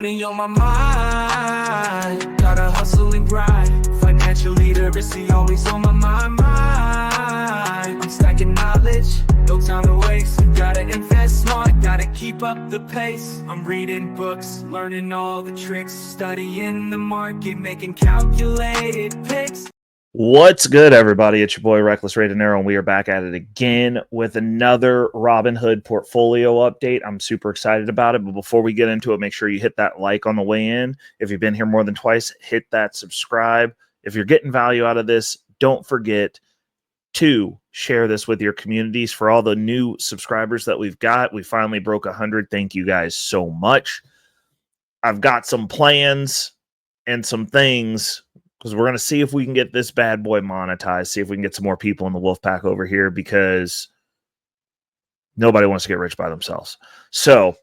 Money on my mind, gotta hustle and grind. Financial literacy always on my mind. I'm stacking knowledge, no time to waste. Gotta invest smart, gotta keep up the pace. I'm reading books, learning all the tricks, studying the market, making calculated picks. What's good, everybody? It's your boy Reckless Rated Arrow, and we are back at it again with another Robinhood portfolio update. I'm super excited about it, but before we get into it, make sure you hit that like on the way in. If you've been here more than twice, hit that subscribe. If you're getting value out of this, don't forget to share this with your communities. For all the new subscribers that we've got, we finally broke 100. Thank you guys so much. I've got some plans and some things, because we're going to see if we can get this bad boy monetized, see if we can get some more people in the wolf pack over here, because nobody wants to get rich by themselves. So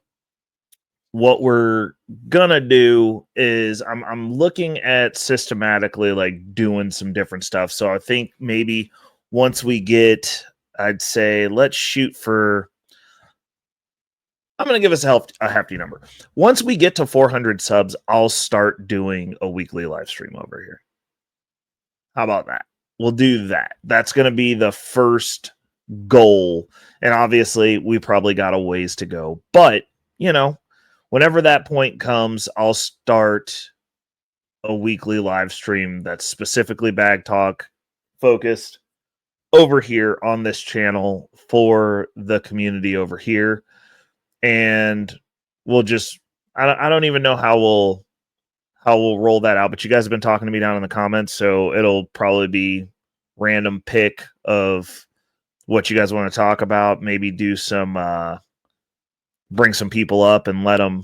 what we're going to do is I'm looking at systematically like doing some different stuff. So I think maybe once we get, I'd say let's shoot for, I'm going to give us a hefty number. Once we get to 400 subs, I'll start doing a weekly live stream over here. How about that? We'll do that. That's going to be the first goal. And obviously, we probably got a ways to go. But, you know, whenever that point comes, I'll start a weekly live stream that's specifically bag talk focused over here on this channel for the community over here. And we'll just, I don't even know how we'll roll that out, but you guys have been talking to me down in the comments, so it'll probably be random pick of what you guys want to talk about. Maybe do some bring some people up and let them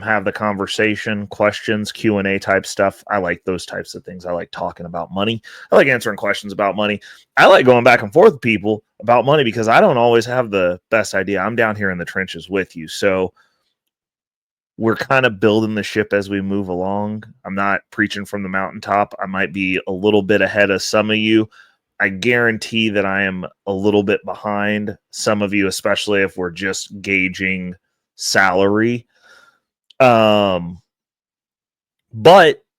have the conversation, questions, Q&A type stuff. I like those types of things. I like talking about money. I like answering questions about money. I like going back and forth with people about money because I don't always have the best idea. I'm down here in the trenches with you, so we're kind of building the ship as we move along. I'm not preaching from the mountaintop. I might be a little bit ahead of some of you. I guarantee that I am a little bit behind some of you, especially if we're just gauging salary. But,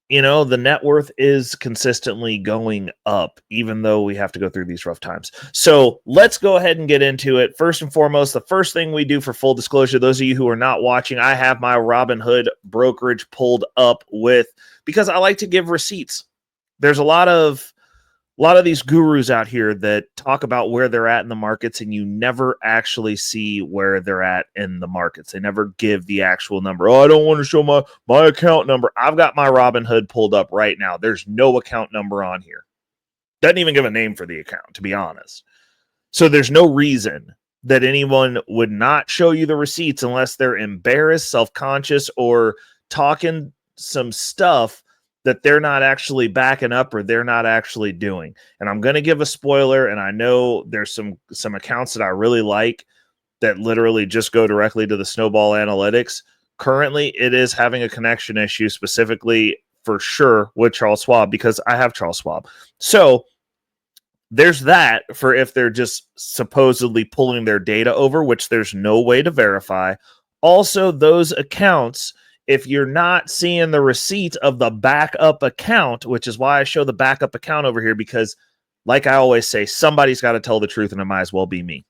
you know, the net worth is consistently going up, even though we have to go through these rough times. So let's go ahead and get into it. First and foremost, the first thing we do for full disclosure, those of you who are not watching, I have my Robinhood brokerage pulled up because I like to give receipts. There's a lot of these gurus out here that talk about where they're at in the markets, and you never actually see where they're at in the markets. They never give the actual number. Oh, I don't want to show my account number. I've got my Robinhood pulled up right now. There's no account number on here. Doesn't even give a name for the account, to be honest. So there's no reason that anyone would not show you the receipts unless they're embarrassed, self-conscious, or talking some stuff that they're not actually backing up or they're not actually doing. And I'm going to give a spoiler, and I know there's some accounts that I really like that literally just go directly to the Snowball Analytics. Currently, it is having a connection issue, specifically for sure with Charles Schwab, because I have Charles Schwab. So there's that for if they're just supposedly pulling their data over, which there's no way to verify. Also, those accounts, if you're not seeing the receipt of the backup account, which is why I show the backup account over here, because like I always say, somebody's got to tell the truth, and it might as well be me.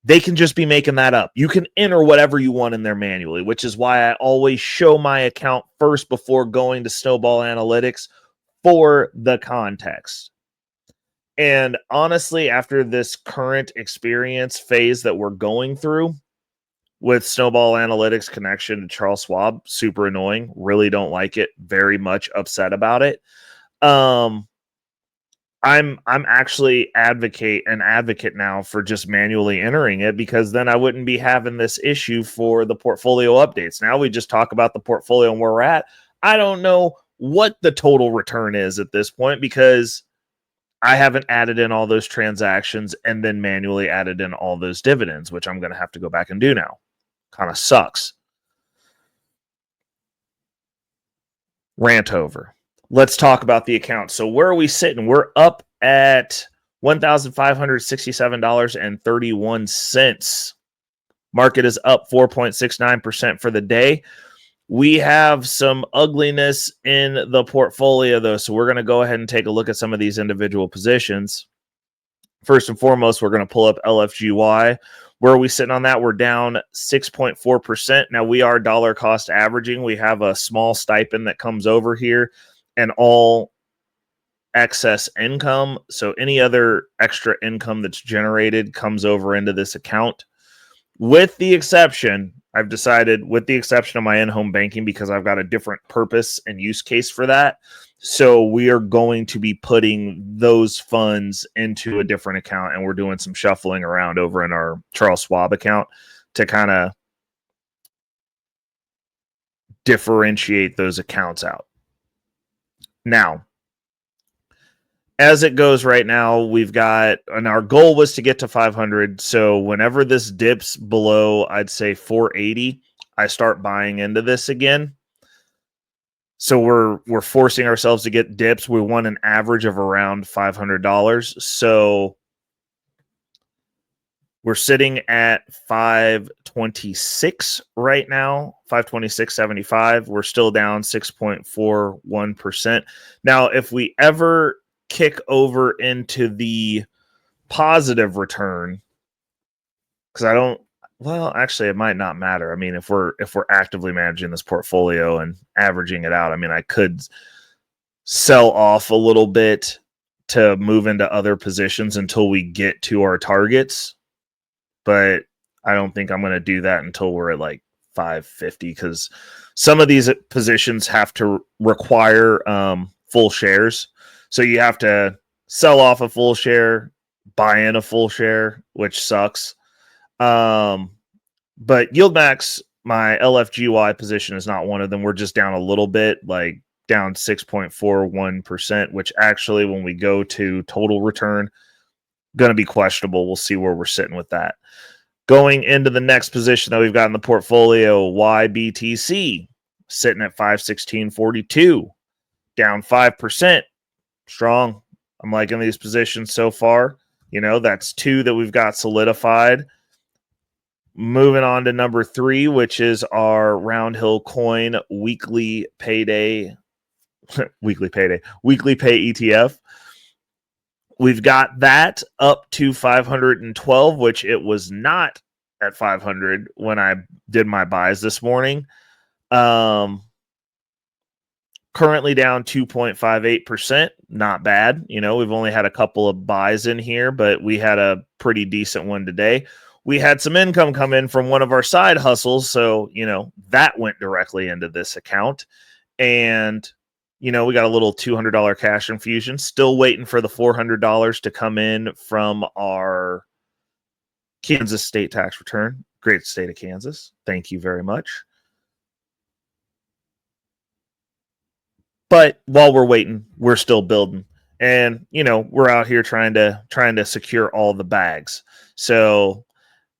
They can just be making that up. You can enter whatever you want in there manually, which is why I always show my account first before going to Snowball Analytics for the context. And honestly, after this current experience phase that we're going through, with Snowball Analytics connection to Charles Schwab, super annoying. Really don't like it. Very much upset about it. I'm actually an advocate now for just manually entering it, because then I wouldn't be having this issue for the portfolio updates. Now we just talk about the portfolio and where we're at. I don't know what the total return is at this point, because I haven't added in all those transactions and then manually added in all those dividends, which I'm going to have to go back and do now. Kind of sucks. Rant over. Let's talk about the account. So where are we sitting? We're up at $1,567.31. Market is up 4.69% for the day. We have some ugliness in the portfolio, though, so we're going to go ahead and take a look at some of these individual positions. First and foremost, we're going to pull up LFGY. Where are we sitting on that? We're down 6.4%. Now, we are dollar cost averaging. We have a small stipend that comes over here and all excess income. So any other extra income that's generated comes over into this account. With the exception, I've decided, with the exception of my in-home banking, because I've got a different purpose and use case for that. So we are going to be putting those funds into a different account, and we're doing some shuffling around over in our Charles Schwab account to kind of differentiate those accounts out. Now, as it goes right now, we've got, and our goal was to get to 500. So whenever this dips below, I'd say 480, I start buying into this again. So we're forcing ourselves to get dips. We want an average of around $500. So we're sitting at 526 right now, 526.75. We're still down 6.41%. Now, if we ever kick over into the positive return, because actually it might not matter. I mean, if we're actively managing this portfolio and averaging it out, I mean, I could sell off a little bit to move into other positions until we get to our targets, but I don't think I'm going to do that until we're at like 550, because some of these positions have to require full shares. So you have to sell off a full share, buy in a full share, which sucks. But YieldMax, my LFGY position, is not one of them. We're just down a little bit, like down 6.41%, which actually, when we go to total return, going to be questionable. We'll see where we're sitting with that. Going into the next position that we've got in the portfolio, YBTC, sitting at 516.42, down 5%. Strong. I'm liking these positions so far. You know, that's two that we've got solidified. Moving on to number 3, which is our Round Hill Coin weekly pay ETF. We've got that up to 512, which it was not at 500 when I did my buys this morning. Currently down 2.58%. Not bad. You know, we've only had a couple of buys in here, but we had a pretty decent one today. We had some income come in from one of our side hustles. So, you know, that went directly into this account. And, you know, we got a little $200 cash infusion. Still waiting for the $400 to come in from our Kansas state tax return. Great state of Kansas. Thank you very much. But while we're waiting, we're still building. And, you know, we're out here trying to secure all the bags. So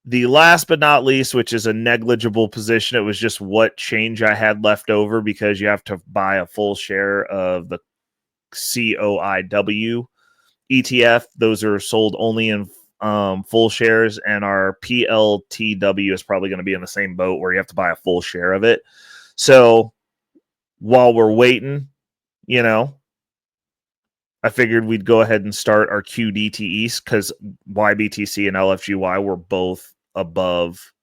the last but not least, which is a negligible position, it was just what change I had left over, because you have to buy a full share of the COIW ETF. Those are sold only in full shares, and our PLTW is probably going to be in the same boat where you have to buy a full share of it. So while we're waiting, you know, I figured we'd go ahead and start our QDTEs, because YBTC and LFGY were both above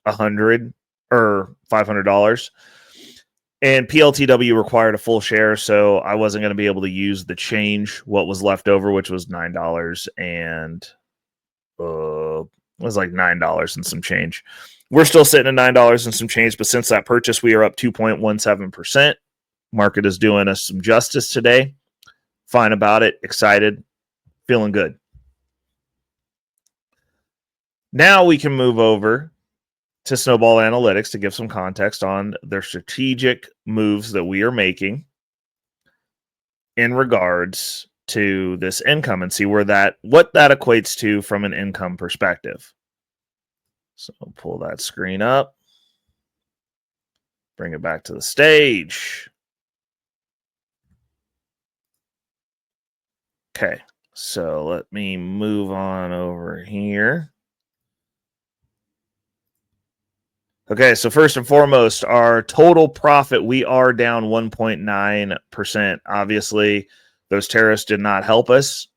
100 or $500. And PLTW required a full share, so I wasn't going to be able to use the change, what was left over, which was $9 and it was like $9 and some change. We're still sitting at $9 and some change, but since that purchase, we are up 2.17%. Market is doing us some justice today. Fine about it. Excited. Feeling good. Now we can move over to Snowball Analytics to give some context on their strategic moves that we are making in regards to this income, and see what that equates to from an income perspective. So I'll pull that screen up, bring it back to the stage. Okay, so let me move on over here. Okay, so first and foremost, our total profit, we are down 1.9%. Obviously, those tariffs did not help us,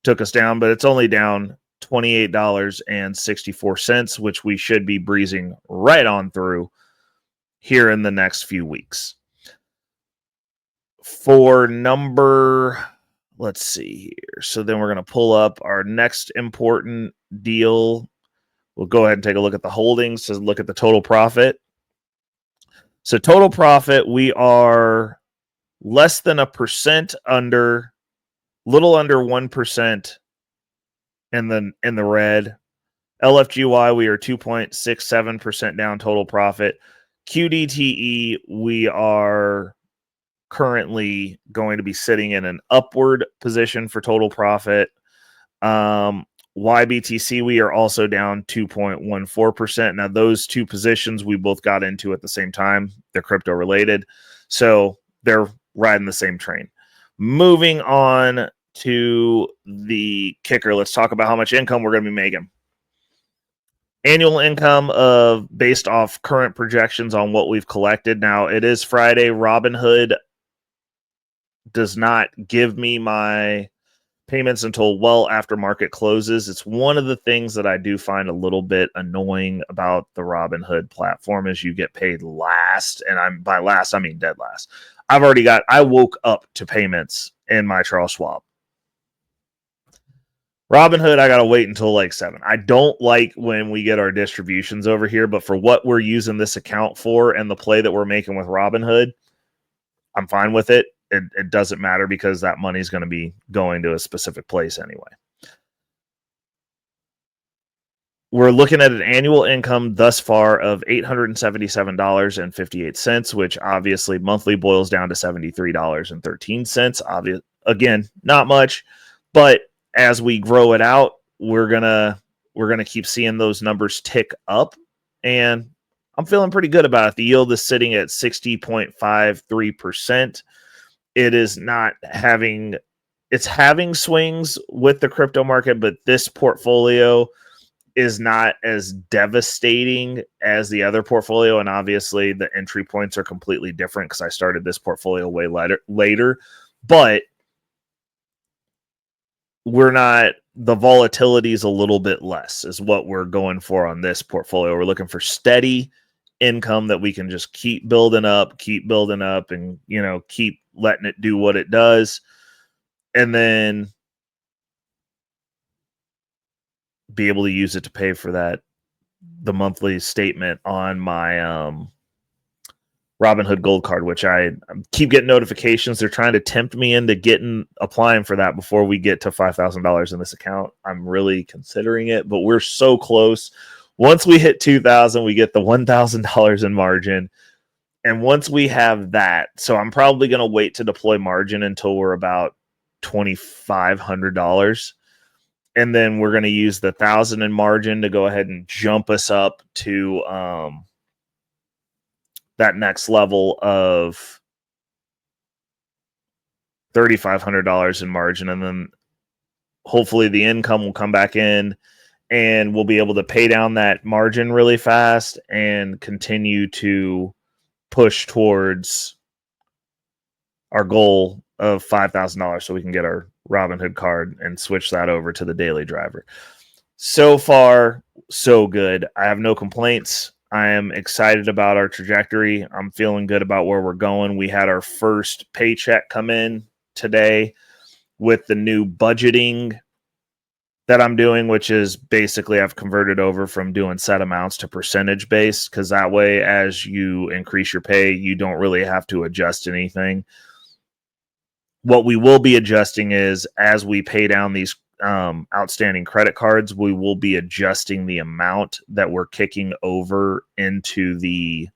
took us down, but it's only down $28.64, which we should be breezing right on through here in the next few weeks. For number, let's see here. So then we're going to pull up our next important deal. We'll go ahead and take a look at the holdings to look at the total profit. So total profit, we are less than 1% under, little under 1% in the red. LFGY, we are 2.67% down total profit. QDTE, we are currently going to be sitting in an upward position for total profit. YBTC, we are also down 2.14%. Now, those two positions we both got into at the same time. They're crypto related, so they're riding the same train. Moving on to the kicker, let's talk about how much income we're going to be making. Annual income based off current projections on what we've collected. Now, it is Friday. Robinhood does not give me my payments until well after market closes. It's one of the things that I do find a little bit annoying about the Robinhood platform is you get paid last, and by last I mean dead last. I woke up to payments in my Charles Schwab. Robinhood, I gotta wait until like 7. I don't like when we get our distributions over here, but for what we're using this account for and the play that we're making with Robinhood, I'm fine with it. It doesn't matter because that money is going to be going to a specific place anyway. We're looking at an annual income thus far of $877.58, which obviously monthly boils down to $73.13. Again, not much, but as we grow it out, we're gonna keep seeing those numbers tick up, and I'm feeling pretty good about it. The yield is sitting at 60.53%. It is not having swings with the crypto market, but this portfolio is not as devastating as the other portfolio. And obviously the entry points are completely different because I started this portfolio way later, but the volatility is a little bit less is what we're going for on this portfolio. We're looking for steady income that we can just keep building up and, keep letting it do what it does. And then be able to use it to pay for the monthly statement on my, Robinhood Gold card, which I keep getting notifications. They're trying to tempt me into applying for that before we get to $5,000 in this account. I'm really considering it, but we're so close. Once we hit 2,000, we get the $1,000 in margin. And once we have that, so I'm probably going to wait to deploy margin until we're about $2,500. And then we're going to use the 1,000 in margin to go ahead and jump us up to that next level of $3,500 in margin. And then hopefully the income will come back in and we'll be able to pay down that margin really fast and continue to push towards our goal of $5,000 so we can get our Robinhood card and switch that over to the daily driver. So far, so good. I have no complaints. I am excited about our trajectory. I'm feeling good about where we're going. We had our first paycheck come in today with the new budgeting that I'm doing, which is basically I've converted over from doing set amounts to percentage based, because that way, as you increase your pay, you don't really have to adjust anything. What we will be adjusting is as we pay down these outstanding credit cards, we will be adjusting the amount that we're kicking over into the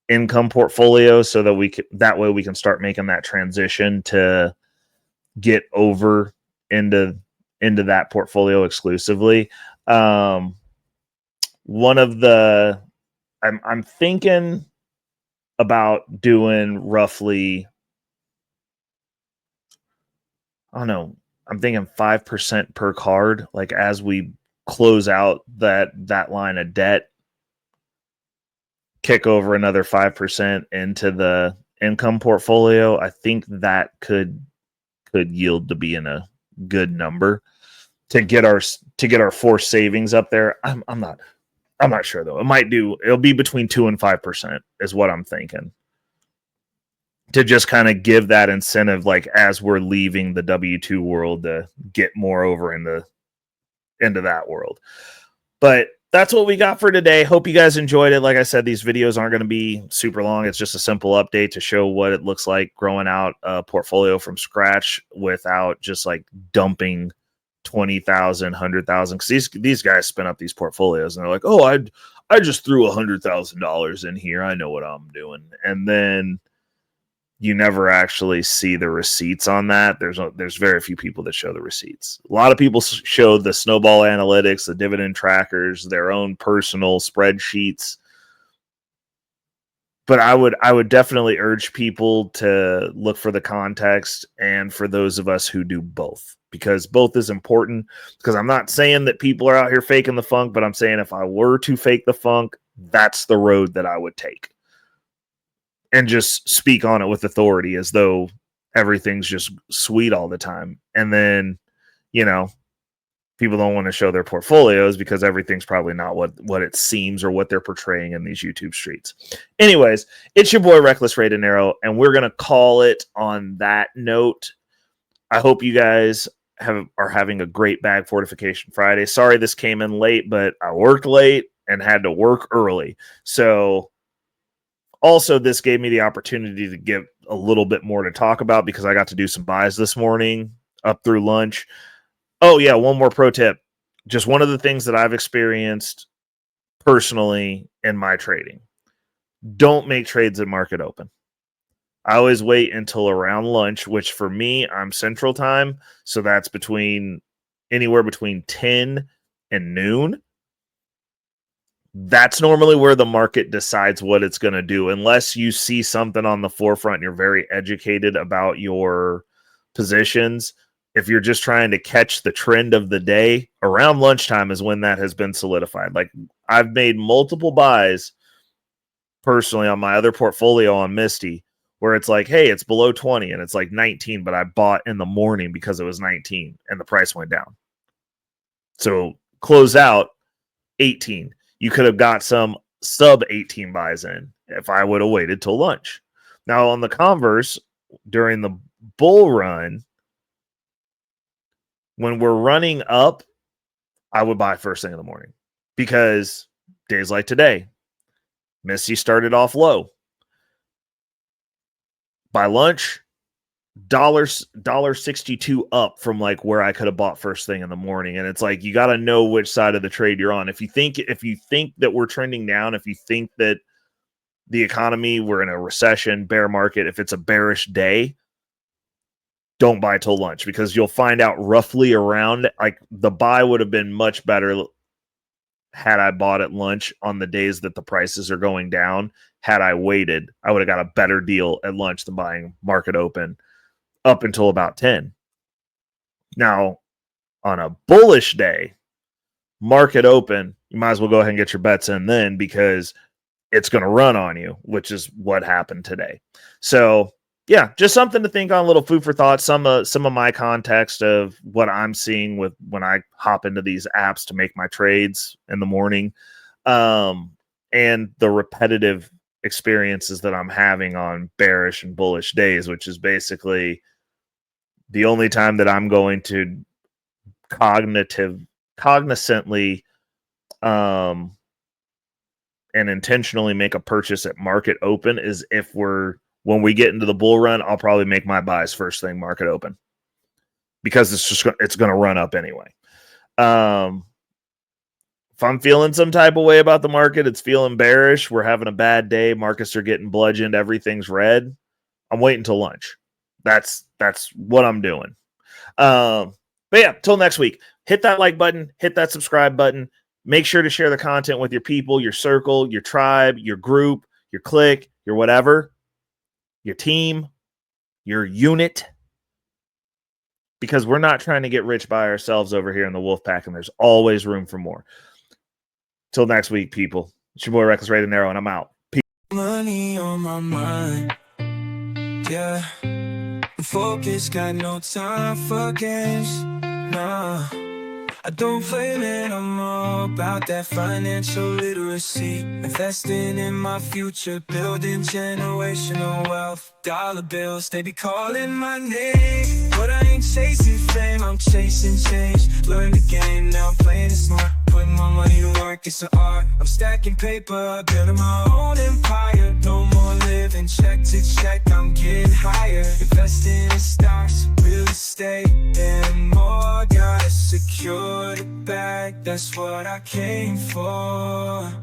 income portfolio so that that way we can start making that transition to get over into that portfolio exclusively. I'm thinking about doing roughly, I don't know, I'm thinking 5% per card, like as we close out that line of debt. kick over another 5% into the income portfolio, I think that could yield to be in a good number to get our forced savings up there. I'm not sure though. It'll be between 2 and 5% is what I'm thinking. To just kind of give that incentive, like as we're leaving the W2 world, to get more over into that world. But that's what we got for today. Hope you guys enjoyed it. Like I said, these videos aren't going to be super long. It's just a simple update to show what it looks like growing out a portfolio from scratch without just like dumping 20,000, 100,000. Because these guys spin up these portfolios and they're like, oh, I just threw $100,000 in here. I know what I'm doing. And then you never actually see the receipts on that. There's very few people that show the receipts. A lot of people show the snowball analytics, the dividend trackers, their own personal spreadsheets. But I would definitely urge people to look for the context, and for those of us who do both, because both is important. Because I'm not saying that people are out here faking the funk, but I'm saying if I were to fake the funk, that's the road that I would take. And just speak on it with authority as though everything's just sweet all the time. And then, people don't want to show their portfolios because everything's probably not what it seems or what they're portraying in these YouTube streets. Anyways, it's your boy Reckless Ray De Niro, and we're going to call it on that note. I hope you guys are having a great Bag Fortification Friday. Sorry this came in late, but I worked late and had to work early. So also, this gave me the opportunity to give a little bit more to talk about because I got to do some buys this morning up through lunch. Oh, yeah, one more pro tip. Just one of the things that I've experienced personally in my trading. Don't make trades at market open. I always wait until around lunch, which for me, I'm Central Time. So that's anywhere between 10 and noon. That's normally where the market decides what it's going to do, unless you see something on the forefront and you're very educated about your positions. If you're just trying to catch the trend of the day, around lunchtime is when that has been solidified. Like I've made multiple buys personally on my other portfolio on Misty where it's like, hey, it's below 20 and it's like 19, but I bought in the morning because it was 19 and the price went down. So close out 18. You could have got some sub 18 buys in if I would have waited till lunch. Now, on the converse, during the bull run, when we're running up, I would buy first thing in the morning because days like today, Misty started off low. By lunch, $1.62 up from like where I could have bought first thing in the morning. And it's like, you got to know which side of the trade you're on. If you think that we're trending down, if you think that the economy, we're in a recession, bear market, if it's a bearish day, don't buy till lunch, because you'll find out roughly around, like, the buy would have been much better had I bought at lunch on the days that the prices are going down. Had I waited, I would have got a better deal at lunch than buying market open up until about 10. Now, on a bullish day, market open, you might as well go ahead and get your bets in then, because it's going to run on you, which is what happened today. So, yeah, just something to think on, a little food for thought. Some of my context of what I'm seeing with when I hop into these apps to make my trades in the morning, and the repetitive experiences that I'm having on bearish and bullish days, which is basically the only time that I'm going to cognizantly and intentionally make a purchase at market open is if when we get into the bull run. I'll probably make my buys first thing market open, because it's going to run up anyway. If I'm feeling some type of way about the market, it's feeling bearish, we're having a bad day, markets are getting bludgeoned, everything's red, I'm waiting till lunch. That's what I'm doing. But yeah, till next week, hit that like button, hit that subscribe button. Make sure to share the content with your people, your circle, your tribe, your group, your clique, your whatever, your team, your unit, because we're not trying to get rich by ourselves over here in the wolf pack, and there's always room for more. Till next week, people. It's your boy Reckless Ray De Niro, and I'm out. Peace. on my mind. Yeah, focus, got no time for games. Nah, I don't play, man, I'm all about that financial literacy. Investing in my future, building generational wealth. Dollar bills, they be calling my name, but I ain't chasing fame, I'm chasing change. Learn the game, now I'm playing it smart. Putting my money to work, it's an art. I'm stacking paper, building my own empire. No more living check to check, I'm getting higher. Investing in stocks, real estate, and more. Gotta secure the bag, that's what I came for.